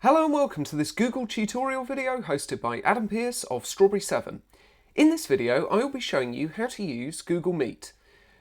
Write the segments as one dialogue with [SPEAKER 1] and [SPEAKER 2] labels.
[SPEAKER 1] Hello and welcome to this Google tutorial video hosted by Adam Pearce of Strawberry 7. In this video I will be showing you how to use Google Meet.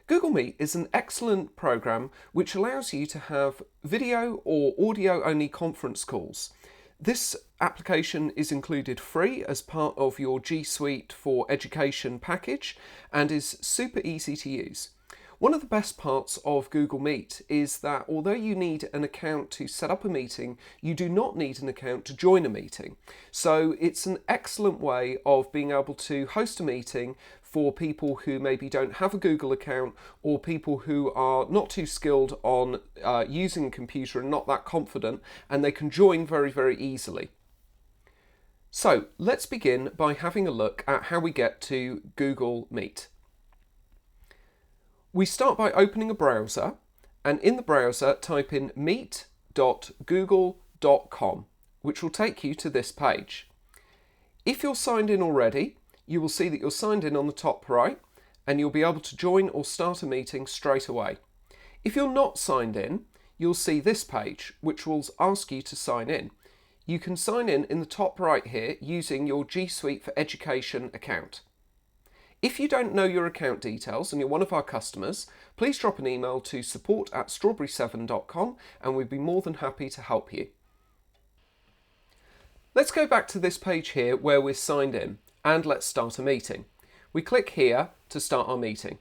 [SPEAKER 1] Google Meet is an excellent program which allows you to have video or audio only conference calls. This application is included free as part of your G Suite for Education package and is super easy to use. One of the best parts of Google Meet is that although you need an account to set up a meeting, you do not need an account to join a meeting. So it's an excellent way of being able to host a meeting for people who maybe don't have a Google account or people who are not too skilled on using a computer and not that confident, and they can join very, very easily. So let's begin by having a look at how we get to Google Meet. We start by opening a browser, and in the browser type in meet.google.com, which will take you to this page. If you're signed in already, you will see that you're signed in on the top right, and you'll be able to join or start a meeting straight away. If you're not signed in, you'll see this page, which will ask you to sign in. You can sign in the top right here using your G Suite for Education account. If you don't know your account details and you're one of our customers, please drop an email to support@strawberry7.com and we'd be more than happy to help you. Let's go back to this page here where we're signed in and let's start a meeting. We click here to start our meeting.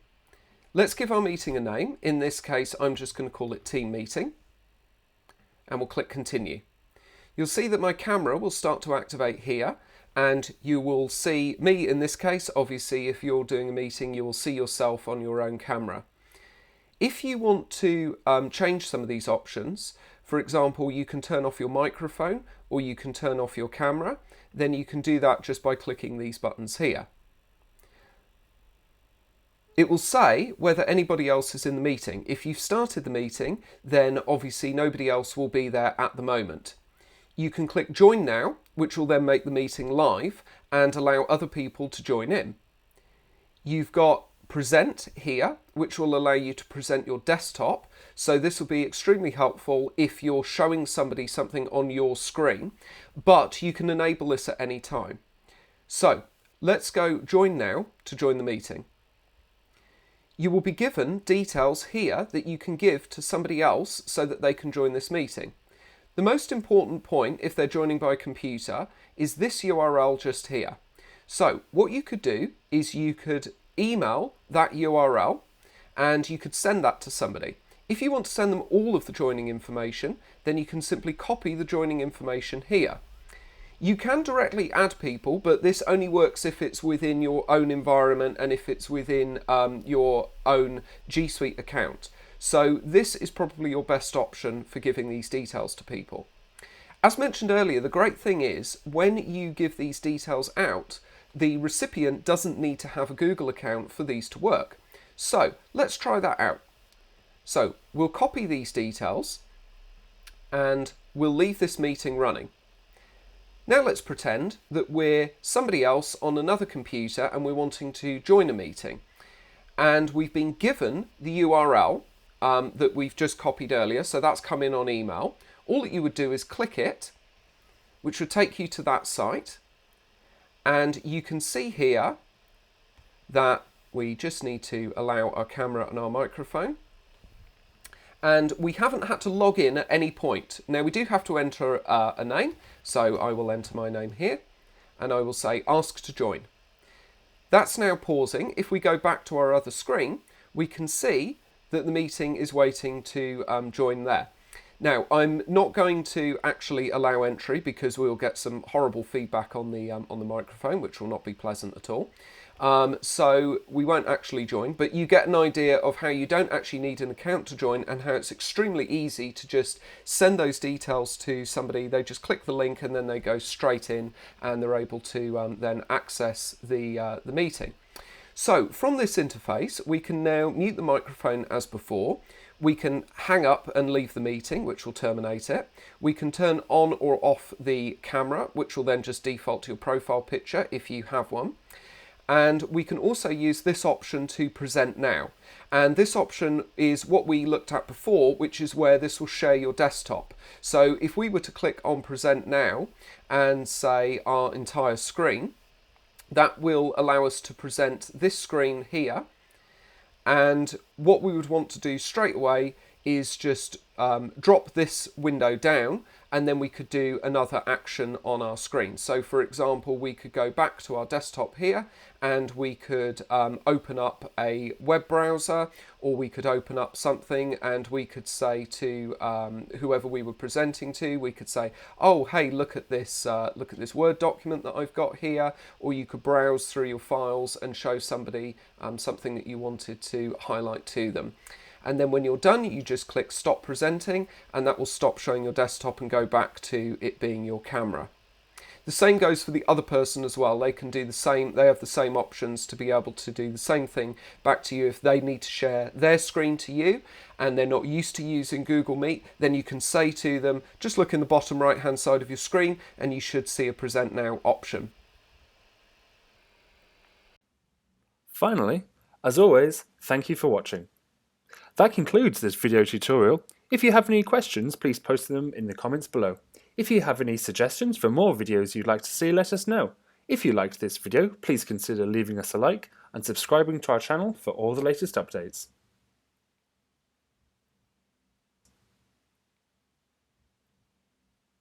[SPEAKER 1] Let's give our meeting a name. In this case, I'm just going to call it Team Meeting, and we'll click Continue. You'll see that my camera will start to activate here, and you will see me in this case. Obviously, if you're doing a meeting, you will see yourself on your own camera. If you want to change some of these options, for example, you can turn off your microphone or you can turn off your camera, then you can do that just by clicking these buttons here. It will say whether anybody else is in the meeting. If you've started the meeting, then obviously nobody else will be there at the moment. You can click Join Now, which will then make the meeting live and allow other people to join in. You've got Present here, which will allow you to present your desktop. So this will be extremely helpful if you're showing somebody something on your screen, but you can enable this at any time. So let's go Join Now to join the meeting. You will be given details here that you can give to somebody else so that they can join this meeting. The most important point, if they're joining by computer, is this URL just here. So what you could do is you could email that URL and you could send that to somebody. If you want to send them all of the joining information, then you can simply copy the joining information here. You can directly add people, but this only works if it's within your own environment and if it's within your own G Suite account. So this is probably your best option for giving these details to people. As mentioned earlier, the great thing is when you give these details out, the recipient doesn't need to have a Google account for these to work. So let's try that out. So we'll copy these details and we'll leave this meeting running. Now let's pretend that we're somebody else on another computer and we're wanting to join a meeting. And we've been given the URL that we've just copied earlier, so that's come in on email. All that you would do is click it, which would take you to that site, and you can see here that we just need to allow our camera and our microphone, and we haven't had to log in at any point. Now we do have to enter a name, so I will enter my name here and I will say ask to join. That's now pausing. If we go back to our other screen, we can see that the meeting is waiting to join there. Now, I'm not going to actually allow entry because we'll get some horrible feedback on the microphone, which will not be pleasant at all. So we won't actually join, but you get an idea of how you don't actually need an account to join and how it's extremely easy to just send those details to somebody. They just click the link and then they go straight in and they're able to then access the meeting. So from this interface, we can now mute the microphone as before. We can hang up and leave the meeting, which will terminate it. We can turn on or off the camera, which will then just default to your profile picture if you have one. And we can also use this option to present now. And this option is what we looked at before, which is where this will share your desktop. So if we were to click on present now and say our entire screen, that will allow us to present this screen here. And what we would want to do straight away is just drop this window down, and then we could do another action on our screen. So for example, we could go back to our desktop here and we could open up a web browser, or we could open up something and we could say to whoever we were presenting to, we could say, oh, hey, look at this Word document that I've got here, or you could browse through your files and show somebody something that you wanted to highlight to them. And then when you're done, you just click stop presenting, and that will stop showing your desktop and go back to it being your camera. The same goes for the other person as well. They can do the same, they have the same options to be able to do the same thing back to you if they need to share their screen to you and they're not used to using Google Meet. Then you can say to them, just look in the bottom right hand side of your screen and you should see a present now option.
[SPEAKER 2] Finally, as always, thank you for watching. That concludes this video tutorial. If you have any questions, please post them in the comments below. If you have any suggestions for more videos you'd like to see, let us know. If you liked this video, please consider leaving us a like and subscribing to our channel for all the latest updates.